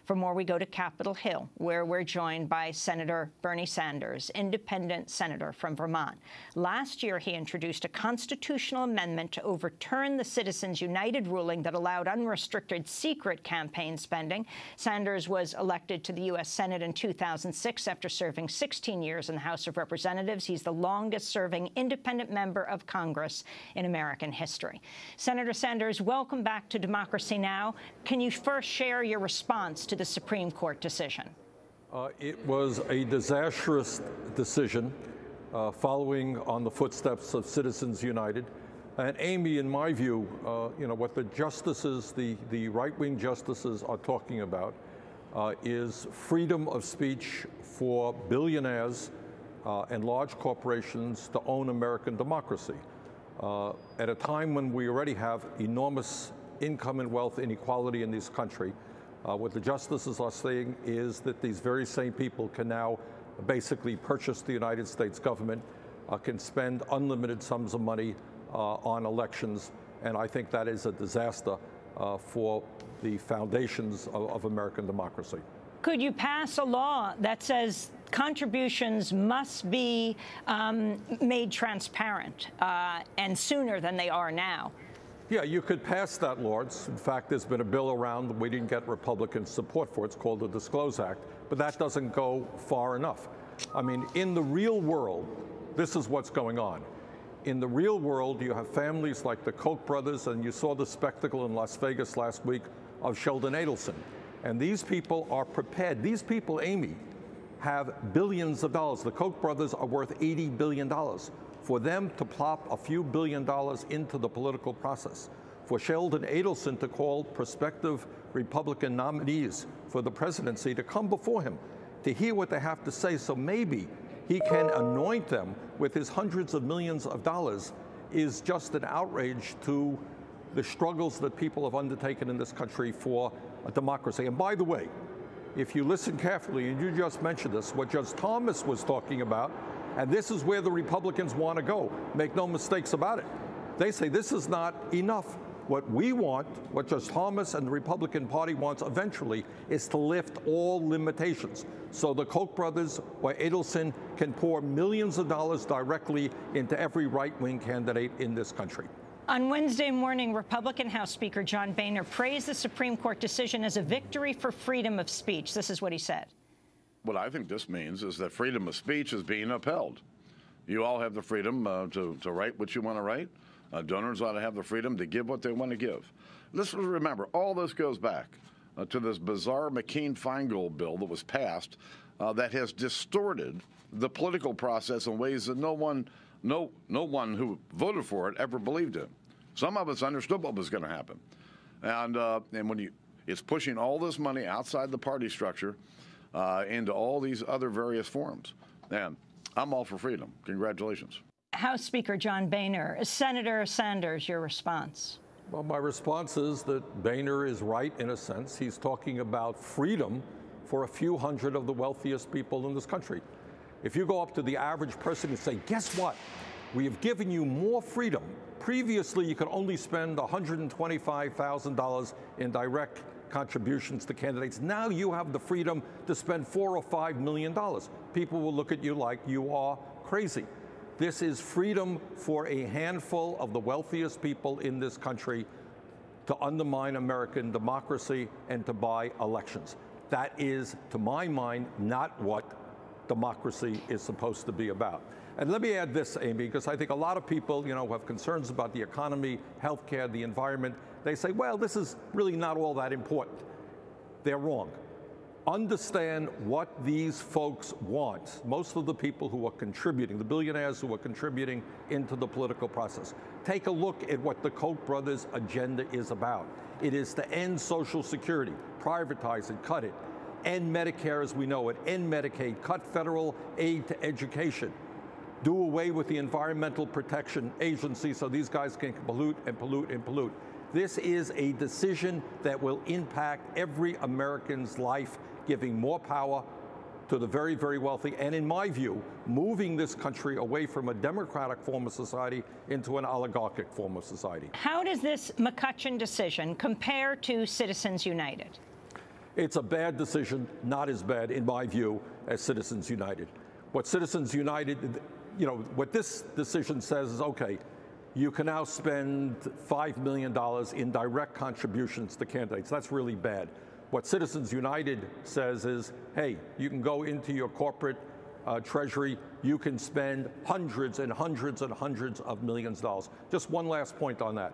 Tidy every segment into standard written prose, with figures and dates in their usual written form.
For more, we go to Capitol Hill, where we're joined by Senator Bernie Sanders, independent senator from Vermont. Last year, he introduced a constitutional amendment to overturn the Citizens United ruling that allowed unrestricted secret campaign spending. Sanders was elected to the U.S. Senate in 2006 after serving 16 years in the House of Representatives. He's the longest-serving independent member of Congress in American history. Senator Sanders, welcome back to Democracy Now! Can you first share your response to the Supreme Court decision? It was a disastrous decision following on the footsteps of Citizens United. And Amy, in my view, what the justices, the right-wing justices are talking about is freedom of speech for billionaires and large corporations to own American democracy. At a time when we already have enormous income and wealth inequality in this country, what the justices are saying is that these very same people can now basically purchase the United States government, can spend unlimited sums of money on elections, and I think that is a disaster for the foundations of American democracy. Could you pass a law that says contributions must be made transparent and sooner than they are now? Yeah, you could pass that law. In fact, there's been a bill around. We didn't get Republican support for it. It's called the Disclose Act, but that doesn't go far enough. I mean, in the real world, this is what's going on. In the real world, you have families like the Koch brothers, and you saw the spectacle in Las Vegas last week of Sheldon Adelson. And these people are prepared. These people, Amy, have billions of dollars. The Koch brothers are worth $80 billion. For them to plop a few $billion into the political process, for Sheldon Adelson to call prospective Republican nominees for the presidency to come before him, to hear what they have to say, so maybe he can anoint them with his hundreds of millions of dollars, is just an outrage to the struggles that people have undertaken in this country for a democracy. And by the way, if you listen carefully, and you just mentioned this, what Judge Thomas was talking about, and this is where the Republicans want to go, make no mistakes about it. They say this is not enough. What we want, what Judge Thomas and the Republican Party wants eventually, is to lift all limitations. So the Koch brothers or Adelson can pour millions of dollars directly into every right-wing candidate in this country. On Wednesday morning, Republican House Speaker John Boehner praised the Supreme Court decision as a victory for freedom of speech. This is what he said. What I think this means is that freedom of speech is being upheld. You all have the freedom to write what you want to write. Donors ought to have the freedom to give what they want to give. Let's remember, all this goes back to this bizarre McCain-Feingold bill that was passed that has distorted the political process in ways that no one who voted for it ever believed in. Some of us understood what was going to happen, and when it's pushing all this money outside the party structure into all these other various forms. And I'm all for freedom. Congratulations. House Speaker John Boehner. Senator Sanders, your response. Well, my response is that Boehner is right in a sense. He's talking about freedom for a few hundred of the wealthiest people in this country. If you go up to the average person and say, guess what? We have given you more freedom. Previously, you could only spend $125,000 in direct contributions to candidates. Now you have the freedom to spend $4 or $5 million. People will look at you like you are crazy. This is freedom for a handful of the wealthiest people in this country to undermine American democracy and to buy elections. That is, to my mind, not what democracy is supposed to be about. And let me add this, Amy, because I think a lot of people, have concerns about the economy, healthcare, the environment. They say, well, this is really not all that important. They're wrong. Understand what these folks want. Most of the people who are contributing, the billionaires who are contributing into the political process. Take a look at what the Koch brothers' agenda is about. It is to end Social Security, privatize it, cut it, end Medicare as we know it, end Medicaid, cut federal aid to education, do away with the Environmental Protection Agency so these guys can pollute and pollute and pollute. This is a decision that will impact every American's life, giving more power to the very, very wealthy, and in my view, moving this country away from a democratic form of society into an oligarchic form of society. How does this McCutcheon decision compare to Citizens United? It's a bad decision, not as bad, in my view, as Citizens United. What Citizens United, what this decision says is, okay, you can now spend $5 million in direct contributions to candidates. That's really bad. What Citizens United says is, hey, you can go into your corporate treasury, you can spend hundreds and hundreds and hundreds of millions of dollars. Just one last point on that.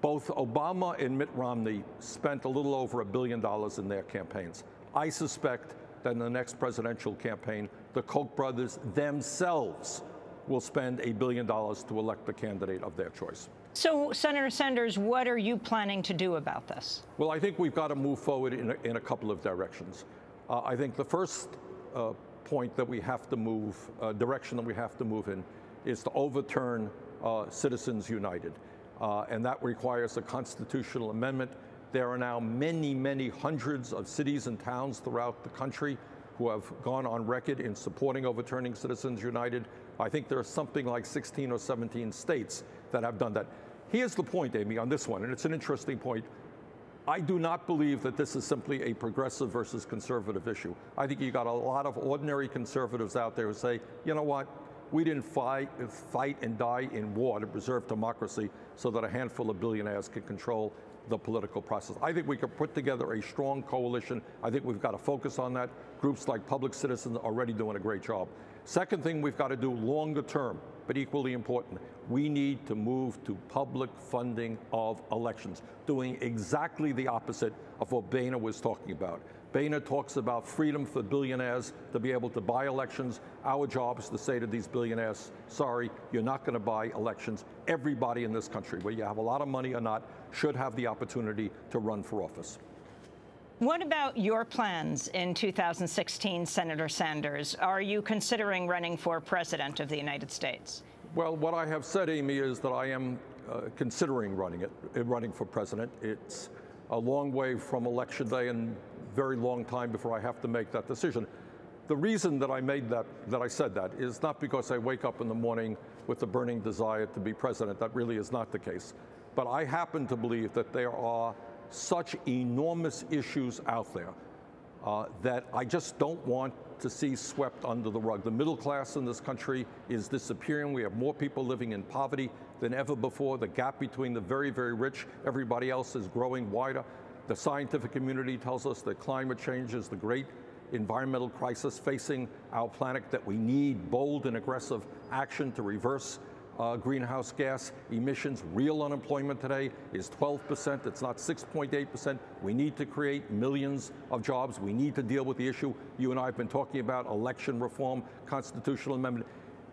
Both Obama and Mitt Romney spent a little over $1 billion in their campaigns. I suspect that in the next presidential campaign, the Koch brothers themselves will spend $1 billion to elect the candidate of their choice. So, Senator Sanders, what are you planning to do about this? Well, I think we've got to move forward in a couple of directions. I think the first point that we have to move, direction that we have to move in, is to overturn Citizens United. And that requires a constitutional amendment. There are now many, many hundreds of cities and towns throughout the country who have gone on record in supporting overturning Citizens United. I think there are something like 16 or 17 states that have done that. Here's the point, Amy, on this one, and it's an interesting point. I do not believe that this is simply a progressive versus conservative issue. I think you got a lot of ordinary conservatives out there who say, you know what, we didn't fight and die in war to preserve democracy so that a handful of billionaires can control the political process. I think we can put together a strong coalition. I think we've got to focus on that. Groups like Public Citizens are already doing a great job. Second thing we've got to do longer term, but equally important, we need to move to public funding of elections, doing exactly the opposite of what Boehner was talking about. Boehner talks about freedom for billionaires to be able to buy elections. Our job is to say to these billionaires, sorry, you're not going to buy elections. Everybody in this country, whether you have a lot of money or not, should have the opportunity to run for office. What about your plans in 2016, Senator Sanders? Are you considering running for president of the United States? Well, what I have said, Amy, is that I am considering running for president. It's a long way from Election Day and very long time before I have to make that decision. The reason that I said that is not because I wake up in the morning with a burning desire to be president. That really is not the case. But I happen to believe that there are such enormous issues out there that I just don't want to see swept under the rug. The middle class in this country is disappearing. We have more people living in poverty than ever before. The gap between the very, very rich, everybody else, is growing wider. The scientific community tells us that climate change is the great environmental crisis facing our planet, that we need bold and aggressive action to reverse greenhouse gas emissions. Real unemployment today is 12%. It's not 6.8%. We need to create millions of jobs. We need to deal with the issue you and I have been talking about, election reform, constitutional amendment.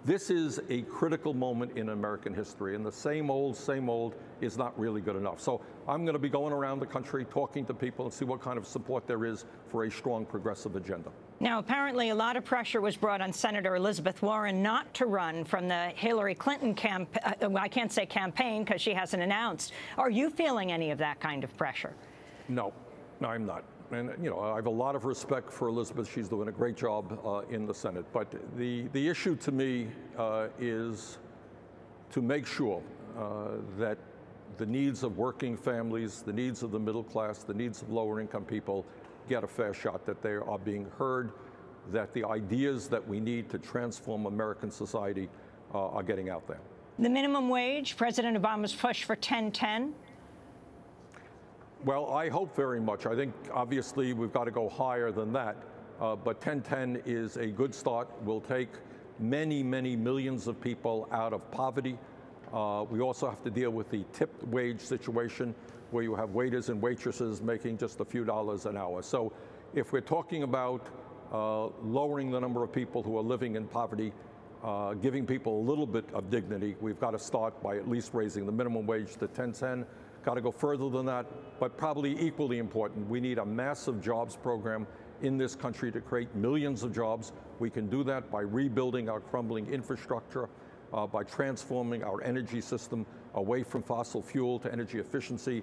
This is a critical moment in American history, and the same old is not really good enough. So I'm going to be going around the country talking to people and see what kind of support there is for a strong progressive agenda. Now, apparently a lot of pressure was brought on Senator Elizabeth Warren not to run from the Hillary Clinton campaign. Well, I can't say campaign because she hasn't announced. Are you feeling any of that kind of pressure? No, I'm not. And, I have a lot of respect for Elizabeth. She's doing a great job in the Senate. But the issue to me is to make sure that the needs of working families, the needs of the middle class, the needs of lower income people get a fair shot, that they are being heard, that the ideas that we need to transform American society are getting out there. The minimum wage, President Obama's push for 1010? Well, I hope very much. I think, obviously, we've got to go higher than that. But 1010 is a good start. We'll take many, many millions of people out of poverty. We also have to deal with the tipped wage situation, where you have waiters and waitresses making just a few dollars an hour. So if we're talking about lowering the number of people who are living in poverty, giving people a little bit of dignity, we've got to start by at least raising the minimum wage to 1010. Got to go further than that, but probably equally important, we need a massive jobs program in this country to create millions of jobs. We can do that by rebuilding our crumbling infrastructure, by transforming our energy system away from fossil fuel to energy efficiency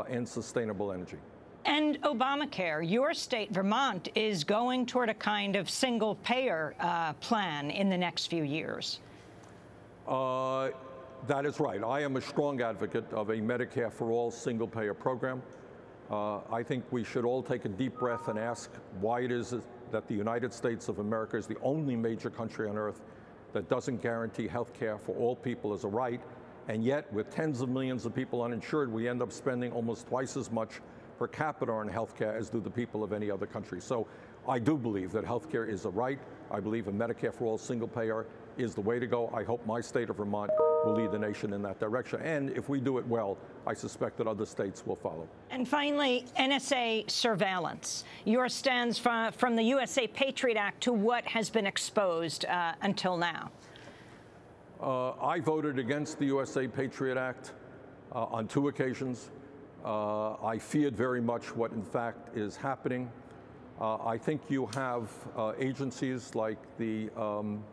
and sustainable energy. And Obamacare, your state, Vermont, is going toward a kind of single-payer plan in the next few years. That is right. I am a strong advocate of a Medicare for All single-payer program. I think we should all take a deep breath and ask why it is that the United States of America is the only major country on earth that doesn't guarantee health care for all people as a right, and yet with tens of millions of people uninsured, we end up spending almost twice as much per capita on health care as do the people of any other country. So I do believe that health care is a right. I believe a Medicare for all single payer is the way to go. I hope my state of Vermont will lead the nation in that direction. And if we do it well, I suspect that other states will follow. And finally, NSA surveillance. Your stands from the USA Patriot Act to what has been exposed until now. I voted against the USA Patriot Act on 2 occasions. I feared very much what, in fact, is happening. I think you have agencies like the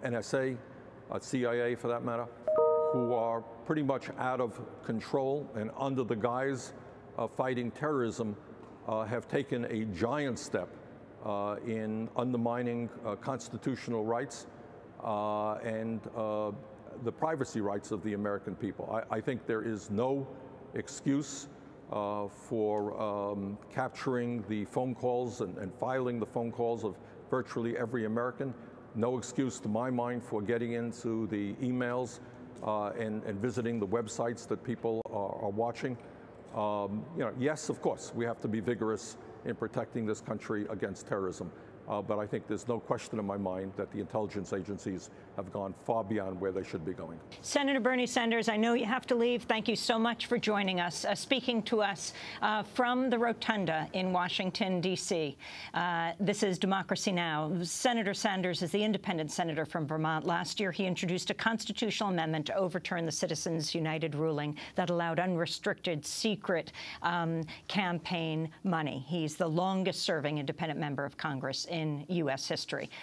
NSA, CIA for that matter, who are pretty much out of control and under the guise of fighting terrorism have taken a giant step in undermining constitutional rights and the privacy rights of the American people. I think there is no excuse for capturing the phone calls and filing the phone calls of virtually every American. No excuse to my mind for getting into the emails and visiting the websites that people are watching. Yes, of course, we have to be vigorous in protecting this country against terrorism. But I think there's no question in my mind that the intelligence agencies have gone far beyond where they should be going. Senator Bernie Sanders, I know you have to leave. Thank you so much for joining us, speaking to us from the Rotunda in Washington, D.C. This is Democracy Now! Senator Sanders is the independent senator from Vermont. Last year, he introduced a constitutional amendment to overturn the Citizens United ruling that allowed unrestricted, secret campaign money. He's the longest-serving independent member of Congress in U.S. history.